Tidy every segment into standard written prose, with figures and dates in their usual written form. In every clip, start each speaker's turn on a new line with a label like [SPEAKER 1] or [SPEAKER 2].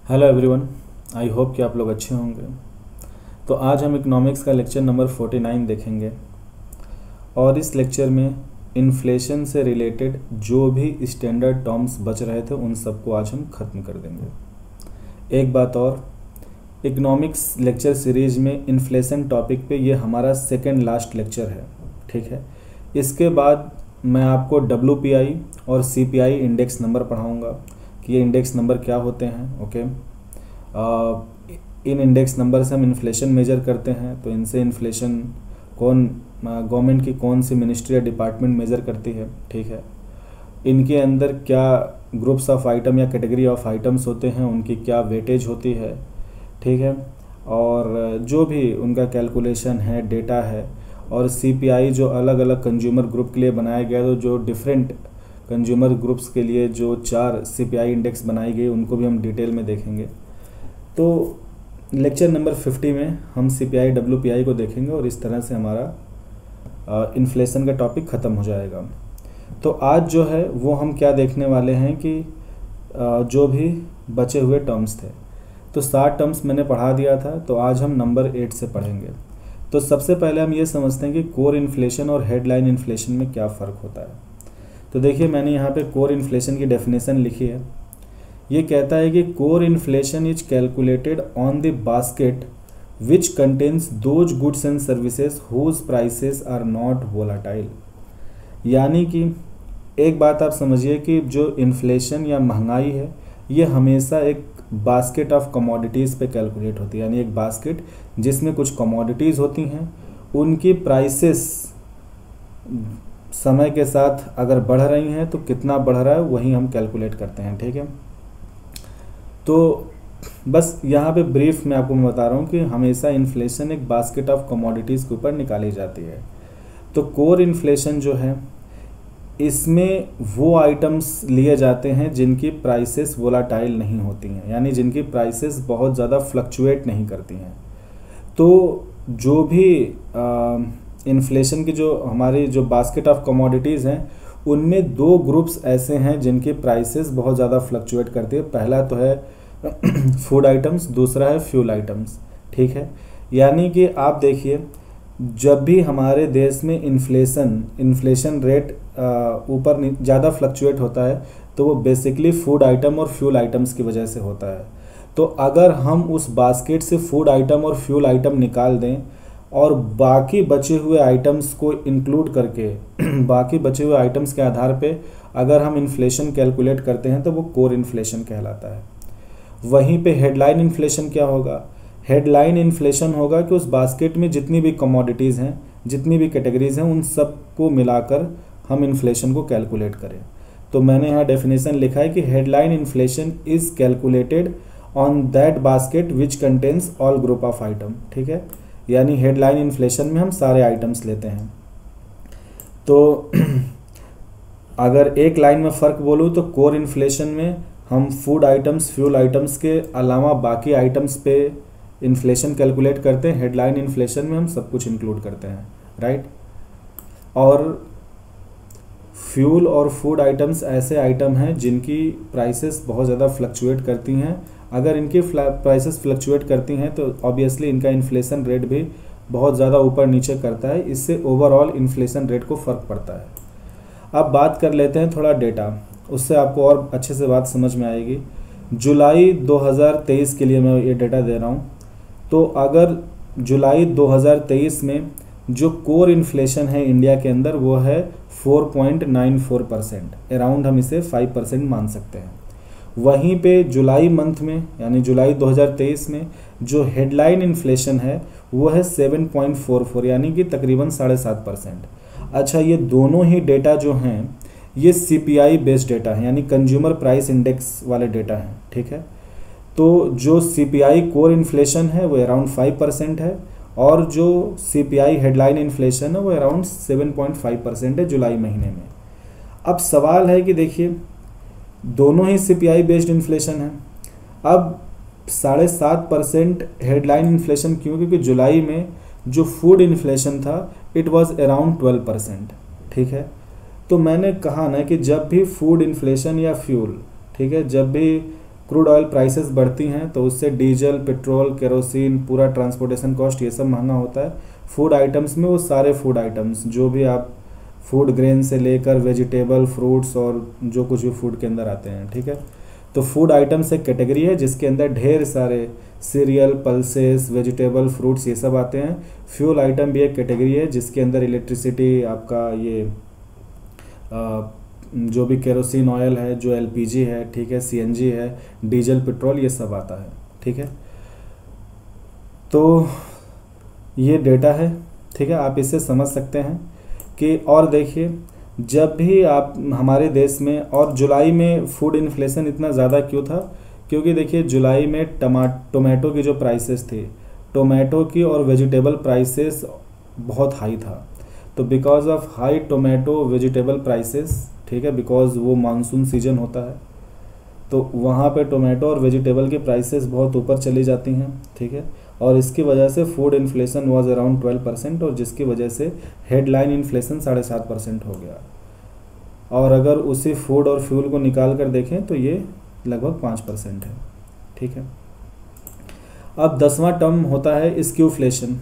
[SPEAKER 1] Hello everyone, I hope कि आप लोग अच्छे होंगे। तो आज हम इकोनॉमिक्स का लेक्चर नंबर 49 देखेंगे और इस लेक्चर में इन्फ्लेशन से रिलेटेड जो भी स्टैंडर्ड टर्म्स बच रहे थे उन सबको आज हम ख़त्म कर देंगे। एक बात और, इकोनॉमिक्स लेक्चर सीरीज में इन्फ्लेशन टॉपिक पे ये हमारा सेकेंड लास्ट लेक्चर है, ठीक है। इसके बाद मैं आपको WPI और CPI इंडेक्स नंबर पढ़ाऊँगा कि ये इंडेक्स नंबर क्या होते हैं। ओके, इन इंडेक्स नंबर से हम इन्फ्लेशन मेजर करते हैं, तो इनसे इन्फ्लेशन कौन गवर्नमेंट की कौन सी मिनिस्ट्री या डिपार्टमेंट मेजर करती है, ठीक है। इनके अंदर क्या ग्रुप्स ऑफ आइटम या कैटेगरी ऑफ आइटम्स होते हैं, उनकी क्या वेटेज होती है, ठीक है। और जो भी उनका कैलकुलेशन है, डेटा है। और CPI जो अलग अलग कंज्यूमर ग्रुप के लिए बनाया गया, तो जो डिफरेंट कंज्यूमर ग्रुप्स के लिए जो 4 CPI इंडेक्स बनाई गई उनको भी हम डिटेल में देखेंगे। तो लेक्चर नंबर 50 में हम CPI WPI को देखेंगे और इस तरह से हमारा इन्फ्लेशन का टॉपिक ख़त्म हो जाएगा। तो आज जो है वो हम क्या देखने वाले हैं कि जो भी बचे हुए टर्म्स थे, तो 7 टर्म्स मैंने पढ़ा दिया था, तो आज हम नंबर 8 से पढ़ेंगे। तो सबसे पहले हम ये समझते हैं कि कोर इन्फ्लेशन और हेडलाइन इन्फ्लेशन में क्या फ़र्क होता है। तो देखिए, मैंने यहाँ पे कोर इन्फ्लेशन की डेफिनेशन लिखी है। ये कहता है कि core inflation is calculated on the basket which contains those goods and services whose prices are not volatile. यानी कि एक बात आप समझिए कि जो इन्फ्लेशन या महंगाई है ये हमेशा एक बास्केट ऑफ कमोडिटीज़ पे कैलकुलेट होती है। यानी एक बास्केट जिसमें कुछ कमोडिटीज़ होती हैं, उनकी प्राइसेस समय के साथ अगर बढ़ रही हैं तो कितना बढ़ रहा है वही हम कैलकुलेट करते हैं, ठीक है। तो बस यहाँ पे ब्रीफ में आपको मैं बता रहा हूँ कि हमेशा इन्फ्लेशन एक बास्केट ऑफ कमोडिटीज़ के ऊपर निकाली जाती है। तो कोर इन्फ्लेशन जो है इसमें वो आइटम्स लिए जाते हैं जिनकी प्राइसेस वोलाटाइल नहीं होती हैं, यानी जिनकी प्राइसेस बहुत ज़्यादा फ्लक्चुएट नहीं करती हैं। तो जो भी इन्फ्लेशन की जो हमारी जो बास्केट ऑफ कमोडिटीज़ हैं उनमें 2 ग्रुप्स ऐसे हैं जिनकी प्राइसेस बहुत ज़्यादा फ्लक्चुएट करती है। पहला तो है फूड आइटम्स, दूसरा है फ्यूल आइटम्स, ठीक है। यानी कि आप देखिए, जब भी हमारे देश में इन्फ्लेशन रेट ऊपर ज़्यादा फ्लक्चुएट होता है तो वो बेसिकली फूड आइटम और फ्यूल आइटम्स की वजह से होता है। तो अगर हम उस बास्केट से फूड आइटम और फ्यूल आइटम निकाल दें और बाकी बचे हुए आइटम्स को इंक्लूड करके बाकी बचे हुए आइटम्स के आधार पे अगर हम इन्फ्लेशन कैलकुलेट करते हैं तो वो कोर इन्फ्लेशन कहलाता है। वहीं पे हेडलाइन इन्फ्लेशन क्या होगा? हेडलाइन इन्फ्लेशन होगा कि उस बास्केट में जितनी भी कमोडिटीज़ हैं, जितनी भी कैटेगरीज हैं, उन सब को मिलाकर हम इन्फ्लेशन को कैलकुलेट करें। तो मैंने यहाँ डेफिनेशन लिखा है कि headline inflation is calculated on that basket which contains all group of item, ठीक है। यानी हेडलाइन इन्फ्लेशन में हम सारे आइटम्स लेते हैं। तो अगर एक लाइन में फ़र्क बोलूँ तो कोर इन्फ्लेशन में हम फूड आइटम्स, फ्यूल आइटम्स के अलावा बाकी आइटम्स पे इन्फ्लेशन कैलकुलेट करते हैं। हेडलाइन इन्फ्लेशन में हम सब कुछ इंक्लूड करते हैं, राइट। और फ्यूल और फूड आइटम्स ऐसे आइटम हैं जिनकी प्राइसेस बहुत ज़्यादा फ्लक्चुएट करती हैं। अगर इनकी प्राइसेस फ्लक्चुएट करती हैं तो ऑब्वियसली इनका इन्फ्लेशन रेट भी बहुत ज़्यादा ऊपर नीचे करता है। इससे ओवरऑल इन्फ्लेशन रेट को फ़र्क पड़ता है। अब बात कर लेते हैं थोड़ा डेटा, उससे आपको और अच्छे से बात समझ में आएगी। जुलाई 2023 के लिए मैं ये डेटा दे रहा हूँ। तो अगर जुलाई 2023 में जो कोर इन्फ्लेशन है इंडिया के अंदर वो है 4.94%, अराउंड हम इसे 5% मान सकते हैं। वहीं पे जुलाई मंथ में यानी जुलाई 2023 में जो हेडलाइन इन्फ्लेशन है वो है 7.44, यानी कि तकरीबन 7.5%। अच्छा, ये दोनों ही डेटा जो हैं ये CPI बेस्ड डेटा है, यानी कंज्यूमर प्राइस इंडेक्स वाले डेटा हैं, ठीक है। तो जो CPI कोर इन्फ्लेशन है वो अराउंड 5% है और जो CPI हेडलाइन इन्फ्लेशन है वो अराउंड 7.5% है जुलाई महीने में। अब सवाल है कि देखिए, दोनों ही CPI बेस्ड इन्फ्लेशन है। अब 7.5% हेडलाइन इन्फ्लेशन क्यों? क्योंकि जुलाई में जो फूड इन्फ्लेशन था इट वाज अराउंड 12%, ठीक है। तो मैंने कहा ना कि जब भी फूड इन्फ्लेशन या फ्यूल, ठीक है, जब भी क्रूड ऑयल प्राइसेस बढ़ती हैं तो उससे डीजल, पेट्रोल, केरोसिन, पूरा ट्रांसपोर्टेशन कॉस्ट ये सब महंगा होता है। फूड आइटम्स में वो सारे फूड आइटम्स जो भी आप फूड ग्रेन से लेकर वेजिटेबल, फ्रूट्स और जो कुछ भी फूड के अंदर आते हैं, ठीक है। तो फूड आइटम्स एक कैटेगरी है जिसके अंदर ढेर सारे सीरियल, पल्सेस, वेजिटेबल, फ्रूट्स ये सब आते हैं। फ्यूल आइटम भी एक कैटेगरी है जिसके अंदर इलेक्ट्रिसिटी, आपका ये जो भी केरोसिन ऑयल है, जो एलपीजी है, ठीक है, सीएनजी है, डीजल, पेट्रोल, ये सब आता है, ठीक है। तो ये डेटा है, ठीक है, आप इससे समझ सकते हैं कि और देखिए जब भी आप हमारे देश में, और जुलाई में फूड इन्फ्लेशन इतना ज़्यादा क्यों था, क्योंकि देखिए जुलाई में टोमेटो की जो प्राइसेस थी, टोमेटो की और वेजिटेबल प्राइसेस बहुत हाई था। तो because of high tomato vegetable prices, ठीक है, बिकॉज वो मानसून सीजन होता है तो वहाँ पे टोमेटो और वेजिटेबल की प्राइसेस बहुत ऊपर चली जाती हैं, ठीक है। और इसकी वजह से फूड इन्फ्लेशन वाज अराउंड 12% और जिसकी वजह से हेडलाइन इन्फ्लेशन 7.5% हो गया। और अगर उसी फूड और फ्यूल को निकाल कर देखें तो ये लगभग 5% है, ठीक है। अब 10वां टर्म होता है स्क्यूफ्लेशन।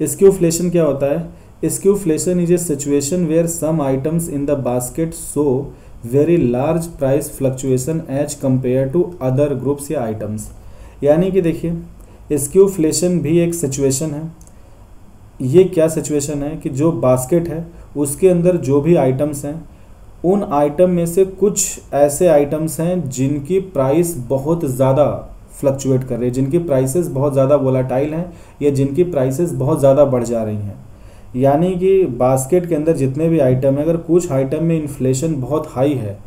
[SPEAKER 1] स्क्यूफ्लेशन क्या होता है? Skewflation is a situation where some items in the basket show very large price fluctuation as compare to other groups या आइटम्स। यानी कि देखिए स्क्यूफ्लेशन भी एक सिचुएशन है। ये क्या सिचुएशन है कि जो बास्केट है उसके अंदर जो भी आइटम्स हैं, उन आइटम में से कुछ ऐसे आइटम्स हैं जिनकी प्राइस बहुत ज़्यादा फ्लक्चुएट कर रही है, जिनकी प्राइसेस बहुत ज़्यादा वोलाटाइल हैं या जिनकी प्राइसेस बहुत ज़्यादा बढ़ जा रही हैं। यानी कि बास्केट के अंदर जितने भी आइटम हैं, अगर कुछ आइटम में इन्फ्लेशन बहुत हाई है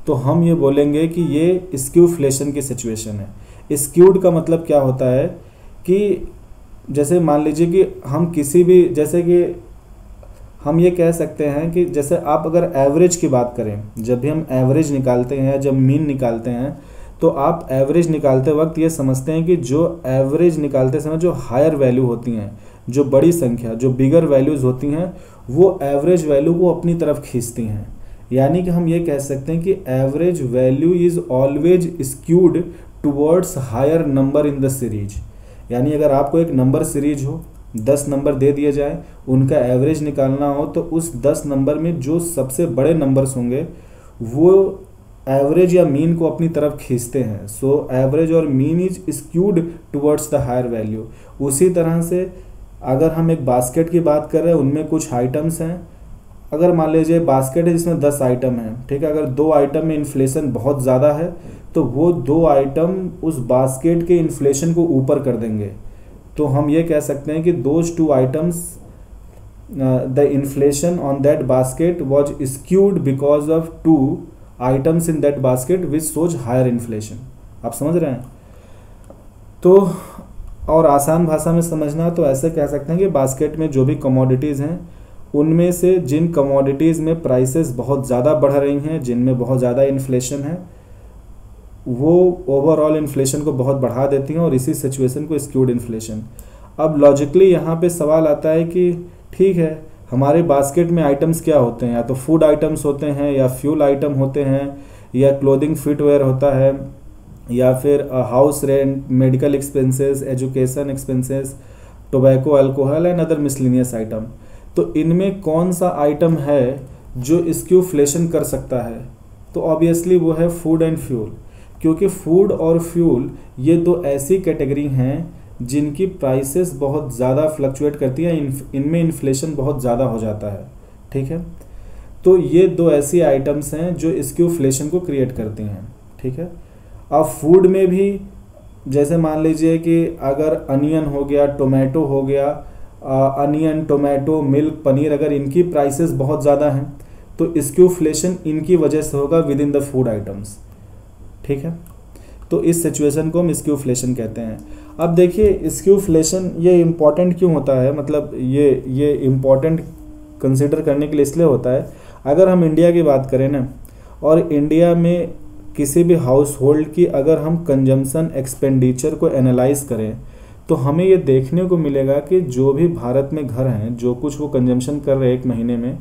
[SPEAKER 1] तो हम ये बोलेंगे कि ये स्क्यूफ्लेशन की सिचुएशन है। स्क्यूड का मतलब क्या होता है कि जैसे मान लीजिए कि हम किसी भी, जैसे कि हम ये कह सकते हैं कि जैसे आप अगर एवरेज की बात करें, जब भी हम एवरेज निकालते हैं, जब मीन निकालते हैं, तो आप एवरेज निकालते वक्त ये समझते हैं कि जो एवरेज निकालते समय जो हायर वैल्यू होती हैं, जो बड़ी संख्या, जो बिगर वैल्यूज़ होती हैं, वो एवरेज वैल्यू को अपनी तरफ खींचती हैं। यानी कि हम ये कह सकते हैं कि average value is always skewed towards higher number in the series. यानी अगर आपको एक नंबर सीरीज हो, 10 नंबर दे दिए जाए, उनका एवरेज निकालना हो, तो उस 10 नंबर में जो सबसे बड़े नंबर्स होंगे वो एवरेज या मीन को अपनी तरफ खींचते हैं। सो एवरेज और mean is skewed towards the higher value. उसी तरह से अगर हम एक बास्केट की बात कर रहे हैं, उनमें कुछ आइटम्स हैं, अगर मान लीजिए बास्केट है जिसमें 10 आइटम हैं, ठीक है, अगर 2 आइटम में इन्फ्लेशन बहुत ज़्यादा है तो वो 2 आइटम उस बास्केट के इन्फ्लेशन को ऊपर कर देंगे। तो हम ये कह सकते हैं कि those 2 items the inflation on that basket was skewed because of 2 items in that basket which shows higher inflation. आप समझ रहे हैं? तो और आसान भाषा में समझना तो ऐसे कह सकते हैं कि बास्केट में जो भी कमोडिटीज़ हैं, उनमें से जिन कमोडिटीज़ में प्राइसेस बहुत ज़्यादा बढ़ रही हैं, जिनमें बहुत ज़्यादा इन्फ्लेशन है, वो ओवरऑल इन्फ्लेशन को बहुत बढ़ा देती हैं और इसी सिचुएशन को स्क्यूड इन्फ्लेशन। अब लॉजिकली यहाँ पे सवाल आता है कि ठीक है, हमारे बास्केट में आइटम्स क्या होते हैं? या तो फूड आइटम्स होते हैं, या फ्यूल आइटम होते हैं, या क्लोथिंग फिटवेयर होता है, या फिर house rent, medical expenses, education expenses, tobacco, alcohol and other miscellaneous item. तो इनमें कौन सा आइटम है जो स्क्यूफ्लेशन कर सकता है? तो ऑब्वियसली वो है फूड एंड फ्यूल, क्योंकि फूड और फ्यूल ये 2 ऐसी कैटेगरी हैं जिनकी प्राइसेस बहुत ज़्यादा फ्लक्चुएट करती है, इनमें इन्फ्लेशन बहुत ज़्यादा हो जाता है, ठीक है। तो ये 2 ऐसी आइटम्स हैं जो स्क्यूफ्लेशन को क्रिएट करती हैं, ठीक है। अब फूड में भी जैसे मान लीजिए कि अगर अनियन हो गया, टोमेटो हो गया, अनियन, टोमेटो, मिल्क, पनीर, अगर इनकी प्राइसेस बहुत ज़्यादा हैं तो स्क्यूफ्लेशन इनकी वजह से होगा with in the food items, ठीक है। तो इस सिचुएशन को हम स्क्यूफ्लेशन कहते हैं। अब देखिए स्क्यूफ्लेशन ये इम्पॉर्टेंट क्यों होता है, मतलब ये इम्पॉर्टेंट कंसिडर करने के लिए इसलिए होता है, अगर हम इंडिया की बात करें ना, और इंडिया में किसी भी हाउस होल्ड की अगर हम कंजम्पशन एक्सपेंडिचर को एनालाइज करें तो हमें ये देखने को मिलेगा कि जो भी भारत में घर हैं, जो कुछ वो कंजम्पशन कर रहे हैं एक महीने में,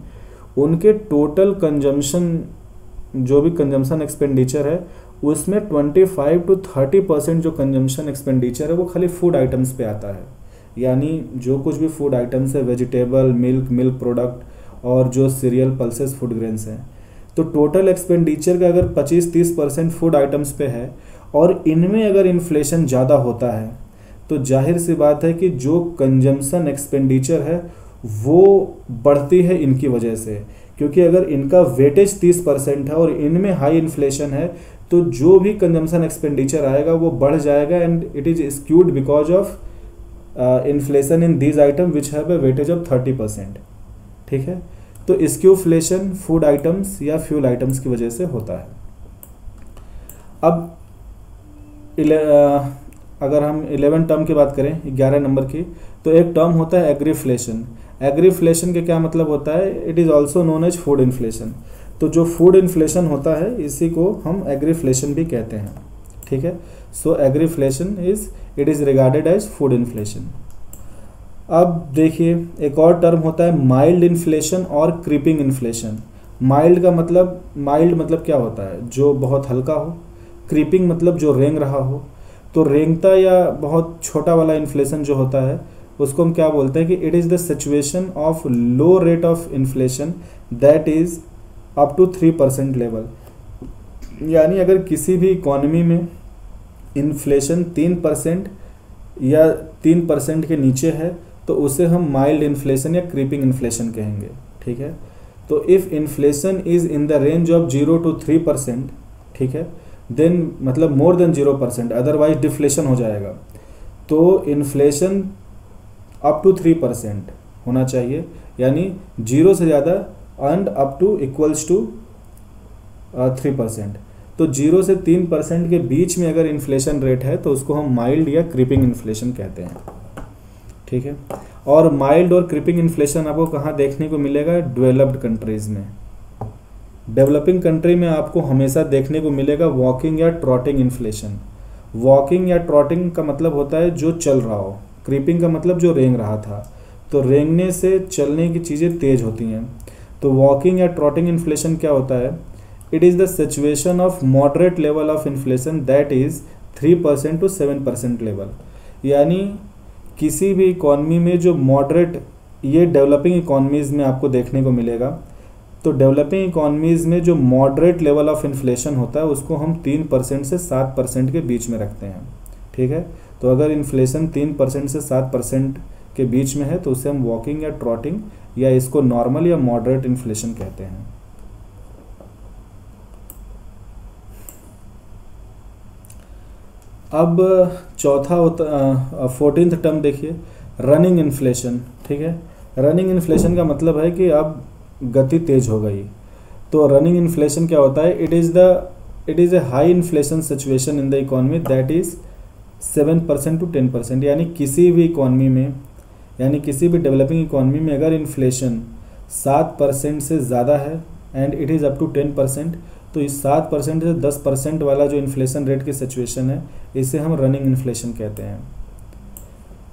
[SPEAKER 1] उनके टोटल कंजम्पशन, जो भी कंजम्पशन एक्सपेंडिचर है उसमें 25 to 30% जो कंजम्पशन एक्सपेंडिचर है वो खाली फूड आइटम्स पे आता है। यानी जो कुछ भी फूड आइटम्स है, वेजिटेबल, मिल्क प्रोडक्ट और जो सीरियल, पल्सेस, फूड ग्रेन्स हैं, तो टोटल एक्सपेंडिचर का अगर 25-30% फूड आइटम्स पे है और इनमें अगर इन्फ्लेशन ज़्यादा होता है तो जाहिर सी बात है कि जो कंजम्पशन एक्सपेंडिचर है वो बढ़ती है इनकी वजह से। क्योंकि अगर इनका वेटेज 30% है और इनमें हाई इन्फ्लेशन है तो जो भी कंजम्पशन एक्सपेंडिचर आएगा वो बढ़ जाएगा, and it is skewed because of inflation in these item which have a weightage of 30%। ठीक है, तो स्क्यूफ्लेशन फूड आइटम्स या फ्यूल आइटम्स की वजह से होता है। अब अगर हम 11 टर्म की बात करें, 11 नंबर की, तो एक टर्म होता है एग्रीफ्लेशन। एग्रीफ्लेशन के क्या मतलब होता है? It is also known as food inflation. तो जो फूड इन्फ्लेशन होता है इसी को हम एग्रीफ्लेशन भी कहते हैं। ठीक है, so agriflation it is regarded as food inflation. अब देखिए एक और टर्म होता है माइल्ड इन्फ्लेशन और क्रीपिंग इन्फ्लेशन। माइल्ड मतलब क्या होता है? जो बहुत हल्का हो। क्रीपिंग मतलब जो रेंग रहा हो। तो रेंगता या बहुत छोटा वाला इन्फ्लेशन जो होता है उसको हम क्या बोलते हैं कि it is the situation of low rate of inflation that is up to 3% level. यानी अगर किसी भी इकॉनमी में इन्फ्लेशन 3% या 3% के नीचे है तो उसे हम माइल्ड इन्फ्लेशन या क्रीपिंग इन्फ्लेशन कहेंगे। ठीक है, तो if inflation is in the range of 0 to 3%, ठीक है, देन मतलब मोर देन 0%, अदरवाइज डिफ्लेशन हो जाएगा। तो इन्फ्लेशन अप टू 3% होना चाहिए, यानी 0 से ज़्यादा and up to equals to 3%। तो 0 से 3% के बीच में अगर इन्फ्लेशन रेट है तो उसको हम माइल्ड या क्रीपिंग इन्फ्लेशन कहते हैं। ठीक है, और माइल्ड और क्रीपिंग इन्फ्लेशन आपको कहाँ देखने को मिलेगा? डेवलप्ड कंट्रीज़ में। डेवलपिंग कंट्री में आपको हमेशा देखने को मिलेगा वॉकिंग या ट्रॉटिंग इन्फ्लेशन। वॉकिंग या ट्रॉटिंग का मतलब होता है जो चल रहा हो, क्रीपिंग का मतलब जो रेंग रहा था। तो रेंगने से चलने की चीज़ें तेज होती हैं। तो वॉकिंग या ट्रॉटिंग इन्फ्लेशन क्या होता है? It is the situation of moderate level of inflation that is 3% to 7% level. यानी किसी भी इकॉनमी में जो मॉडरेट, ये डेवलपिंग इकॉनमीज़ में आपको देखने को मिलेगा। तो डेवलपिंग इकॉनमीज़ में जो मॉडरेट लेवल ऑफ इन्फ्लेशन होता है उसको हम 3% से 7% के बीच में रखते हैं। ठीक है, तो अगर इन्फ्लेशन 3% से 7% के बीच में है तो उसे हम वॉकिंग या ट्रॉटिंग या इसको नॉर्मल या मॉडरेट इन्फ्लेशन कहते हैं। अब चौथा होता 14th टर्म देखिए, रनिंग इन्फ्लेशन। ठीक है, रनिंग इन्फ्लेशन का मतलब है कि अब गति तेज हो गई। तो रनिंग इन्फ्लेशन क्या होता है? It is a high inflation situation in the economy that is 7% to 10%। यानी किसी भी इकॉनमी में, यानी किसी भी डेवलपिंग इकॉनमी में अगर इन्फ्लेशन 7% से ज़्यादा है and it is up to 10%, तो इस 7% से 10% वाला जो इन्फ्लेशन रेट की सिचुएशन है इसे हम रनिंग इन्फ्लेशन कहते हैं।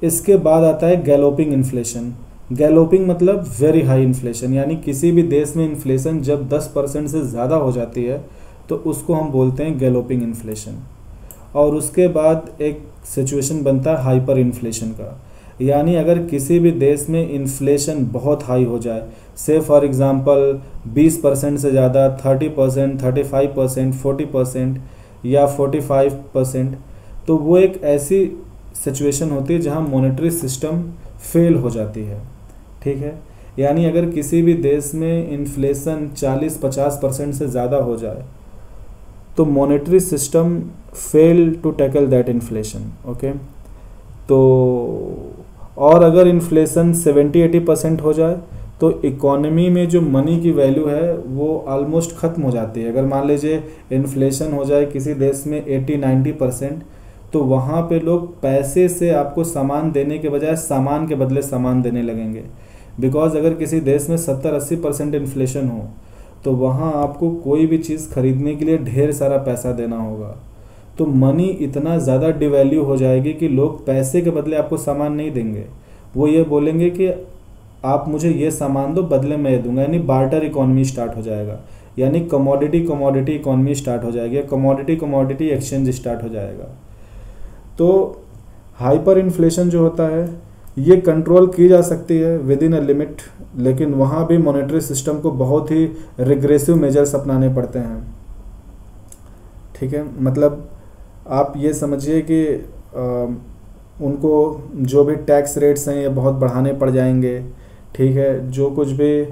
[SPEAKER 1] इसके बाद आता है गैलोपिंग इन्फ्लेशन। गैलोपिंग मतलब वेरी हाई इन्फ्लेशन, यानी किसी भी देश में इन्फ्लेशन जब 10% से ज़्यादा हो जाती है तो उसको हम बोलते हैं गैलोपिंग इन्फ्लेशन। और उसके बाद एक सिचुएशन बनता है हाइपर इन्फ्लेशन का, यानी अगर किसी भी देश में इन्फ्लेशन बहुत हाई हो जाए, से फॉर एग्ज़ाम्पल 20% से ज़्यादा, 30%, 35%, 40% या 45%, तो वो एक ऐसी सिचुएशन होती है जहाँ मॉनेटरी सिस्टम फेल हो जाती है। ठीक है, यानी अगर किसी भी देश में इन्फ्लेशन 40-50% से ज़्यादा हो जाए तो monetary system fail to tackle that inflation. Okay, तो और अगर इन्फ्लेशन 70-80% हो जाए तो इकॉनमी में जो मनी की वैल्यू है वो ऑलमोस्ट ख़त्म हो जाती है। अगर मान लीजिए इन्फ्लेशन हो जाए किसी देश में 80-90%, तो वहाँ पे लोग पैसे से आपको सामान देने के बजाय सामान के बदले सामान देने लगेंगे। बिकॉज अगर किसी देश में 70-80% इन्फ्लेशन हो तो वहाँ आपको कोई भी चीज़ खरीदने के लिए ढेर सारा पैसा देना होगा। तो मनी इतना ज़्यादा डिवैल्यू हो जाएगी कि लोग पैसे के बदले आपको सामान नहीं देंगे, वो ये बोलेंगे कि आप मुझे ये सामान दो बदले में ये दूंगा, यानी बार्टर इकॉनमी स्टार्ट हो जाएगा। यानी कमोडिटी इकोनॉमी स्टार्ट हो जाएगी, कमोडिटी एक्सचेंज स्टार्ट हो जाएगा। तो हाइपर इन्फ्लेशन जो होता है ये कंट्रोल की जा सकती है विद इन अ लिमिट, लेकिन वहाँ भी मॉनेटरी सिस्टम को बहुत ही रिग्रेसिव मेजर्स अपनाने पड़ते हैं। ठीक है, मतलब आप ये समझिए कि उनको जो भी टैक्स रेट्स हैं ये बहुत बढ़ाने पड़ जाएंगे। ठीक है, जो कुछ भी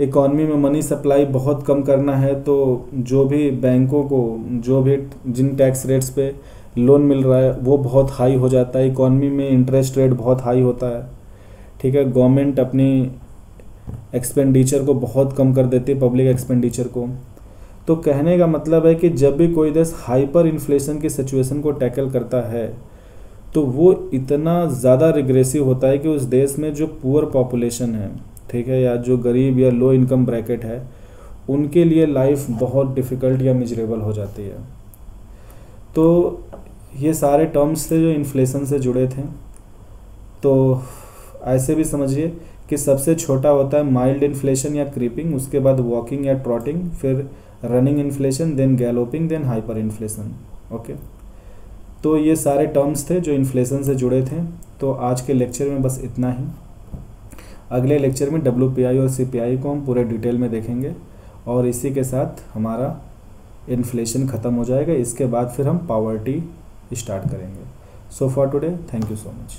[SPEAKER 1] इकॉनमी में मनी सप्लाई बहुत कम करना है तो जो भी बैंकों को जो भी जिन टैक्स रेट्स पे लोन मिल रहा है वो बहुत हाई हो जाता है, इकॉनमी में इंटरेस्ट रेट बहुत हाई होता है। ठीक है, गवर्नमेंट अपनी एक्सपेंडिचर को बहुत कम कर देती है, पब्लिक एक्सपेंडिचर को। तो कहने का मतलब है कि जब भी कोई देश हाइपर इन्फ्लेशन की सिचुएशन को टैकल करता है तो वो इतना ज़्यादा रिग्रेसिव होता है कि उस देश में जो पुअर पॉपुलेशन है, ठीक है, या जो गरीब या लो इनकम ब्रैकेट है, उनके लिए लाइफ बहुत डिफ़िकल्ट या मिजरेबल हो जाती है। तो ये सारे टर्म्स थे जो इन्फ्लेशन से जुड़े थे। तो ऐसे भी समझिए कि सबसे छोटा होता है माइल्ड इन्फ्लेशन या क्रीपिंग, उसके बाद वॉकिंग या ट्रॉटिंग, फिर running inflation, then galloping, then hyper inflation. Okay, तो ये सारे टर्म्स थे जो इन्फ्लेशन से जुड़े थे। तो आज के लेक्चर में बस इतना ही। अगले लेक्चर में WPI और CPI को हम पूरे डिटेल में देखेंगे और इसी के साथ हमारा इन्फ्लेशन ख़त्म हो जाएगा। इसके बाद फिर हम पॉवर्टी स्टार्ट करेंगे। So for today, thank you so much.